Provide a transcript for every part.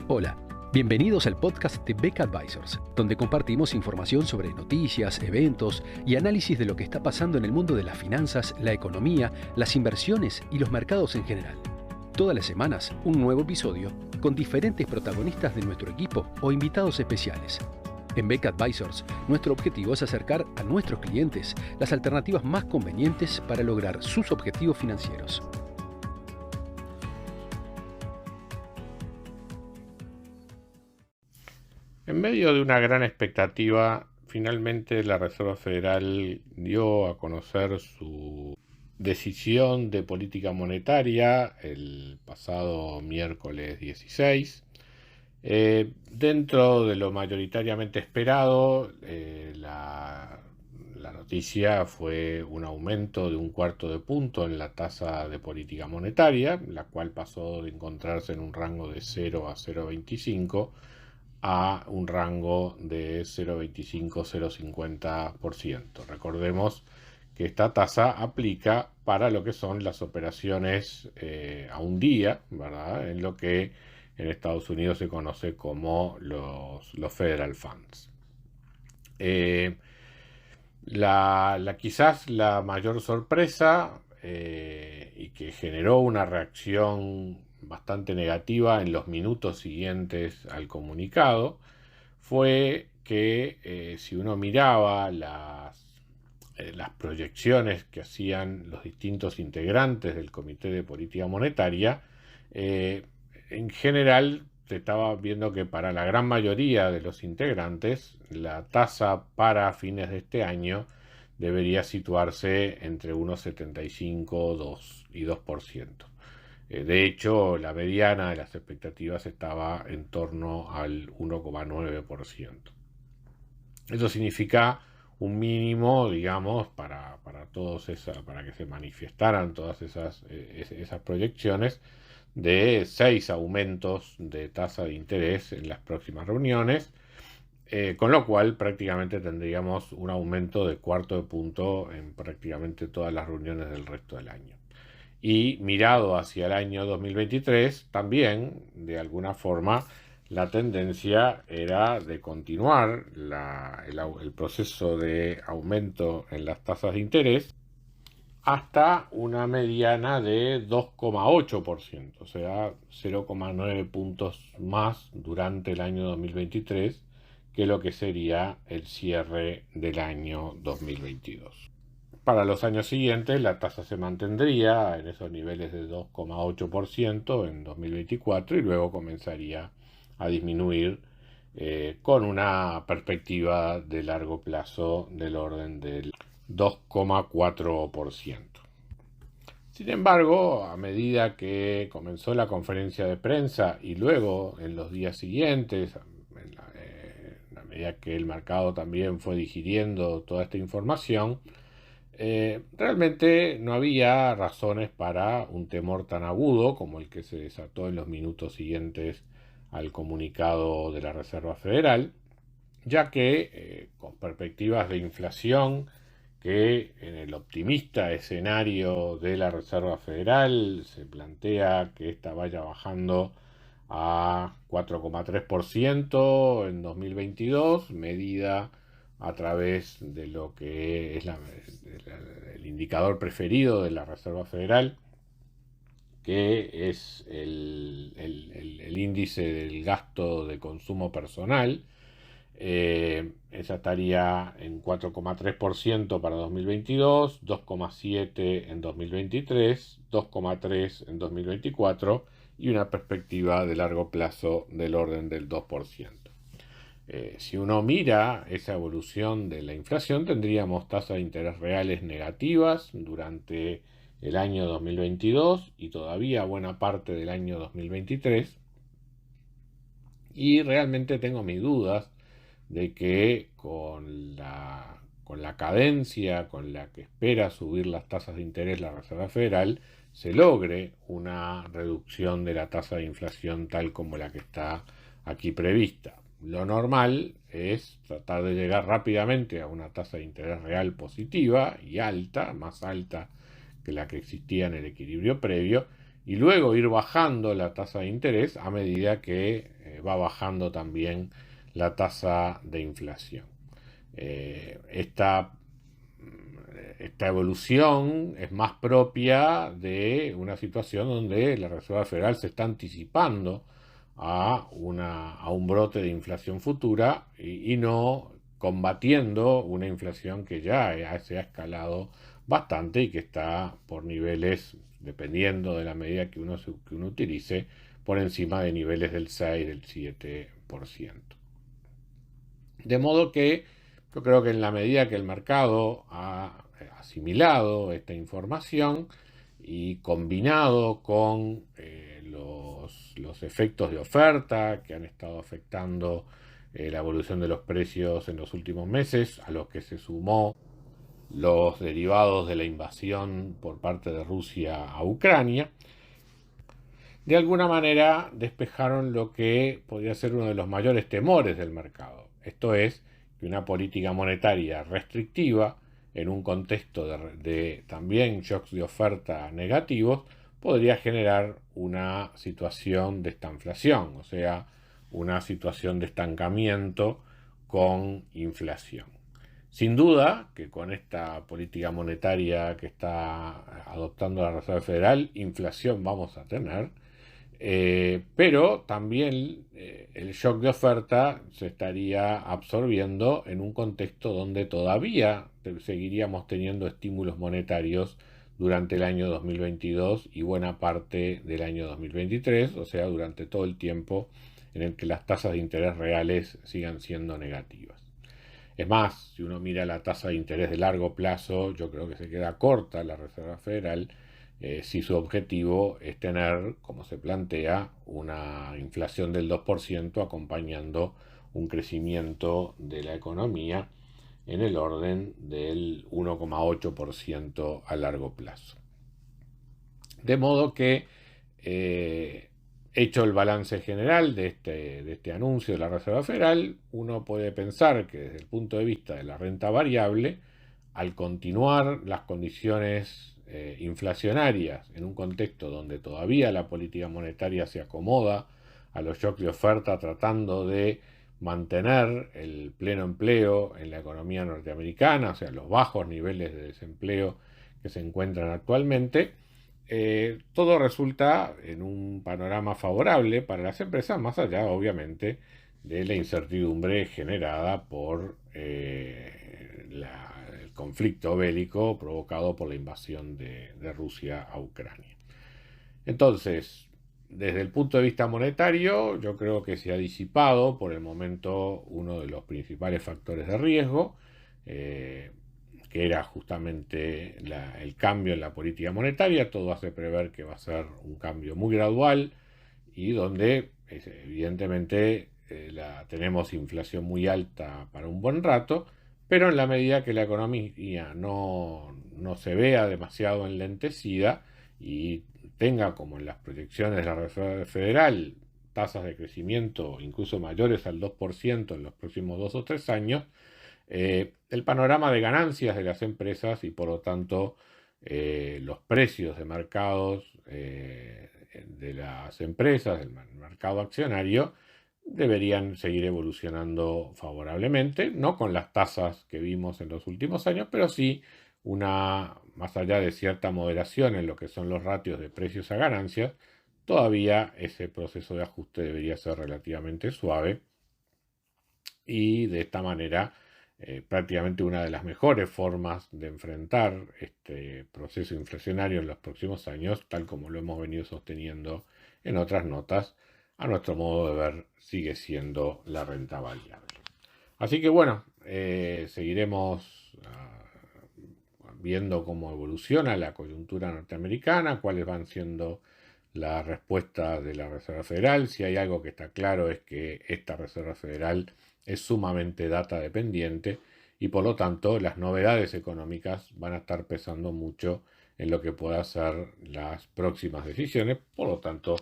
Hola, bienvenidos al podcast de Beck Advisors, donde compartimos información sobre noticias, eventos y análisis de lo que está pasando en el mundo de las finanzas, la economía, las inversiones y los mercados en general. Todas las semanas, un nuevo episodio con diferentes protagonistas de nuestro equipo o invitados especiales. En Beck Advisors, nuestro objetivo es acercar a nuestros clientes las alternativas más convenientes para lograr sus objetivos financieros. En medio de una gran expectativa, finalmente la Reserva Federal dio a conocer su decisión de política monetaria el pasado miércoles 16. Dentro de lo mayoritariamente esperado, la noticia fue un aumento de 1/4 de punto en la tasa de política monetaria, la cual pasó de encontrarse en un rango de 0 a 0,25 a un rango de 0,25-0,50%. Recordemos que esta tasa aplica para lo que son las operaciones a un día, ¿verdad? En lo que en Estados Unidos se conoce como los Federal Funds. Quizás la mayor sorpresa y que generó una reacción bastante negativa en los minutos siguientes al comunicado fue que si uno miraba las proyecciones que hacían los distintos integrantes del Comité de Política Monetaria, en general se estaba viendo que para la gran mayoría de los integrantes la tasa para fines de este año debería situarse entre 1,75 y 2%. De hecho, la mediana de las expectativas estaba en torno al 1,9%. Eso significa un mínimo, digamos, para que se manifestaran todas esas proyecciones de 6 aumentos de tasa de interés en las próximas reuniones, con lo cual prácticamente tendríamos un aumento de 1/4 de punto en prácticamente todas las reuniones del resto del año. Y mirado hacia el año 2023, también, de alguna forma, la tendencia era de continuar el proceso de aumento en las tasas de interés hasta una mediana de 2,8%, o sea, 0,9 puntos más durante el año 2023 que lo que sería el cierre del año 2022. Para los años siguientes la tasa se mantendría en esos niveles de 2,8% en 2024 y luego comenzaría a disminuir con una perspectiva de largo plazo del orden del 2,4%. Sin embargo, a medida que comenzó la conferencia de prensa y luego en los días siguientes, a medida que el mercado también fue digiriendo toda esta información, realmente no había razones para un temor tan agudo como el que se desató en los minutos siguientes al comunicado de la Reserva Federal, ya que con perspectivas de inflación que en el optimista escenario de la Reserva Federal se plantea que esta vaya bajando a 4,3% en 2022, medida a través de lo que es el indicador preferido de la Reserva Federal, que es el índice del gasto de consumo personal. Esa estaría en 4,3% para 2022, 2,7% en 2023, 2,3% en 2024 y una perspectiva de largo plazo del orden del 2%. Si uno mira esa evolución de la inflación, tendríamos tasas de interés reales negativas durante el año 2022 y todavía buena parte del año 2023. Y realmente tengo mis dudas de que con la cadencia con la que espera subir las tasas de interés la Reserva Federal, se logre una reducción de la tasa de inflación tal como la que está aquí prevista. Lo normal es tratar de llegar rápidamente a una tasa de interés real positiva y alta, más alta que la que existía en el equilibrio previo, y luego ir bajando la tasa de interés a medida que va bajando también la tasa de inflación. Esta evolución es más propia de una situación donde la Reserva Federal se está anticipando a un brote de inflación futura y no combatiendo una inflación que ya se ha escalado bastante y que está por niveles, dependiendo de la medida que uno utilice, por encima de niveles del 6, del 7%. De modo que yo creo que en la medida que el mercado ha asimilado esta información y combinado con los efectos de oferta que han estado afectando la evolución de los precios en los últimos meses, a los que se sumó los derivados de la invasión por parte de Rusia a Ucrania, de alguna manera despejaron lo que podría ser uno de los mayores temores del mercado. Esto es que una política monetaria restrictiva, en un contexto de también shocks de oferta negativos, podría generar una situación de estanflación, o sea, una situación de estancamiento con inflación. Sin duda que con esta política monetaria que está adoptando la Reserva Federal, inflación vamos a tener, pero también el shock de oferta se estaría absorbiendo en un contexto donde todavía seguiríamos teniendo estímulos monetarios durante el año 2022 y buena parte del año 2023, o sea, durante todo el tiempo en el que las tasas de interés reales sigan siendo negativas. Es más, si uno mira la tasa de interés de largo plazo, yo creo que se queda corta la Reserva Federal si su objetivo es tener, como se plantea, una inflación del 2% acompañando un crecimiento de la economía en el orden del 1,8% a largo plazo. De modo que, hecho el balance general de este anuncio de la Reserva Federal, uno puede pensar que desde el punto de vista de la renta variable, al continuar las condiciones inflacionarias en un contexto donde todavía la política monetaria se acomoda a los shocks de oferta tratando de mantener el pleno empleo en la economía norteamericana, o sea, los bajos niveles de desempleo que se encuentran actualmente, todo resulta en un panorama favorable para las empresas, más allá, obviamente, de la incertidumbre generada por el conflicto bélico provocado por la invasión de Rusia a Ucrania. Entonces, desde el punto de vista monetario, yo creo que se ha disipado por el momento uno de los principales factores de riesgo, que era justamente el cambio en la política monetaria. Todo hace prever que va a ser un cambio muy gradual y donde evidentemente tenemos inflación muy alta para un buen rato, pero en la medida que la economía no se vea demasiado enlentecida y tenga, como en las proyecciones de la Reserva Federal, tasas de crecimiento incluso mayores al 2% en los próximos 2 o 3 años, el panorama de ganancias de las empresas y por lo tanto los precios de mercados de las empresas, del mercado accionario, deberían seguir evolucionando favorablemente, no con las tasas que vimos en los últimos años, pero sí más allá de cierta moderación en lo que son los ratios de precios a ganancias, todavía ese proceso de ajuste debería ser relativamente suave y de esta manera prácticamente una de las mejores formas de enfrentar este proceso inflacionario en los próximos años, tal como lo hemos venido sosteniendo en otras notas, a nuestro modo de ver, sigue siendo la renta variable. Así que bueno, seguiremos viendo cómo evoluciona la coyuntura norteamericana, cuáles van siendo las respuestas de la Reserva Federal. Si hay algo que está claro es que esta Reserva Federal es sumamente data dependiente y por lo tanto las novedades económicas van a estar pesando mucho en lo que puedan ser las próximas decisiones. Por lo tanto,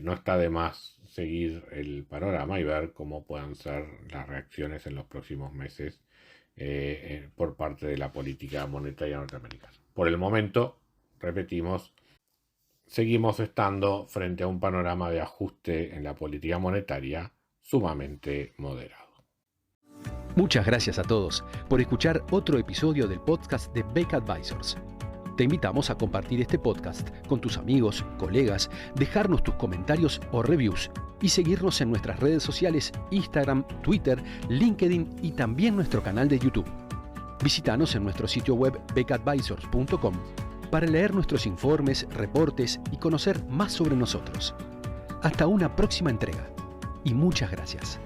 no está de más seguir el panorama y ver cómo puedan ser las reacciones en los próximos meses por parte de la política monetaria norteamericana. Por el momento, repetimos, seguimos estando frente a un panorama de ajuste en la política monetaria sumamente moderado. Muchas gracias a todos por escuchar otro episodio del podcast de Beck Advisors. Te invitamos a compartir este podcast con tus amigos, colegas, dejarnos tus comentarios o reviews y seguirnos en nuestras redes sociales Instagram, Twitter, LinkedIn y también nuestro canal de YouTube. Visítanos en nuestro sitio web beckadvisors.com para leer nuestros informes, reportes y conocer más sobre nosotros. Hasta una próxima entrega y muchas gracias.